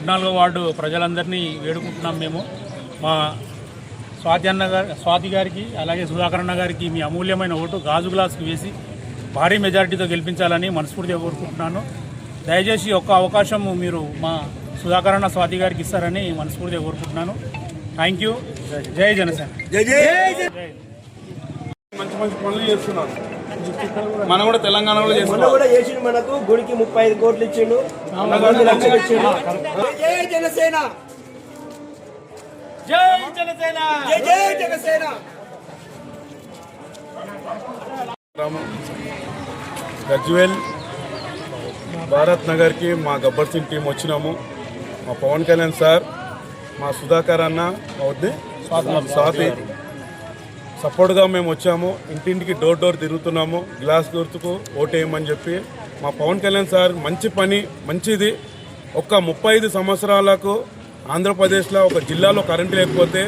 14వ ward ప్రజలందరినీ వేడుకుంటున్నాం. మేము మా స్వాతి గారికి అలాగే సుధాకర్ అన్న గారికి మీ అమూల్యమైన ఓటు గాజు గ్లాసుకు వేసి భారీ మెజారిటీతో గెలిపించాలని మనస్ఫూర్తిగా కోరుకుంటున్నాను. దయచేసి ఒక్క అవకాశం మీరు మా సుధాకర్ అన్న స్వాతి గారికి ఇస్తారని మనస్ఫూర్తిగా కోరుకుంటున్నాను. Thank you. జై జనసేన. మంచి మంచి పనులు చేస్తున్నారు. మనం కూడా తెలంగాణలో చేసిండు. మనకు గుడికి 35 కోట్లు ఇచ్చిండు, 2 లక్షలు ఇచ్చిండు. జై జనసేన, జై జనసేన, జై జనసేన. గజ్వేల్ భారత్ నగర్కి మా గబ్బర్ సింగ్ టీం వచ్చినాము. మా పవన్ కళ్యాణ్ సార్, మా సుధాకర్ అన్న, స్వాతి సపోర్ట్గా మేము వచ్చాము. ఇంటింటికి డోర్ తిరుగుతున్నాము. గ్లాస్ గుర్తుకు ఓటేయమని చెప్పి మా పవన్ కళ్యాణ్ సార్ మంచి పని, మంచిది. ఒక 35 సంవత్సరాలకు ఆంధ్రప్రదేశ్లో ఒక జిల్లాలో కరెంటు లేకపోతే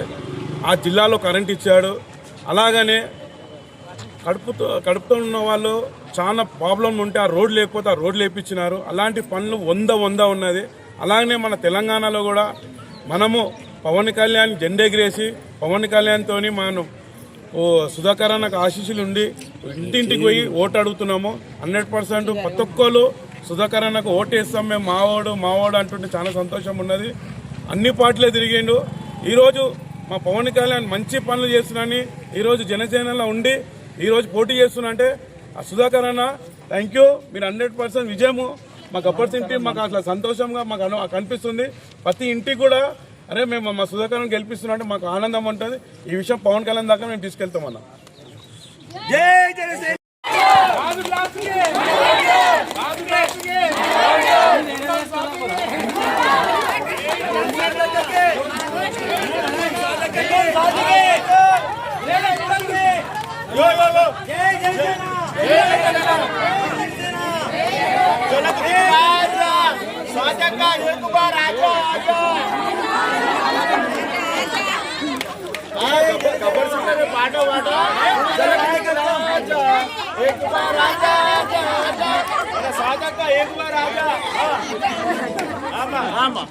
ఆ జిల్లాలో కరెంట్ ఇచ్చాడు. అలాగనే కడుపుతో ఉన్న వాళ్ళు చాలా ప్రాబ్లం ఉంటే ఆ రోడ్లు లేకపోతే ఆ రోడ్లు వేయించినారు. అలాంటి పనులు 100 ఉన్నది. అలాగనే మన తెలంగాణలో కూడా మనము పవన్ కళ్యాణ్ జెండెగిరేసి పవన్ కళ్యాణ్తో మనం సుధాకర్ అన్నకు ఆశీస్సులు ఉండి ఇంటింటికి పోయి ఓటు అడుగుతున్నాము. 100% ప్రతి ఒక్కరు సుధాకర్ అన్నకు ఓటు వేస్తాం మేము, మావాడు అంటుంటే చాలా సంతోషం ఉన్నది. అన్ని పార్టీలే తిరిగిండు. ఈరోజు మా పవన్ కళ్యాణ్ మంచి పనులు చేస్తున్నాని ఈరోజు జనసేనలో ఉండి ఈరోజు పోటీ చేస్తున్నా అంటే ఆ సుధాకర్ అన్న థ్యాంక్ యూ. మీరు 100% విజయము. మా గబ్బర్ సింగ్ టీం మాకు అట్లా సంతోషంగా మాకు కనిపిస్తుంది. ప్రతి ఇంటికి కూడా అరే మేము మా సుధాకర్ గెలిపిస్తున్నా అంటే మాకు ఆనందం ఉంటుంది. ఈ విషయం పవన్ కళ్యాణ్ దాకా మేము తీసుకెళ్తామన్నా. ఆమా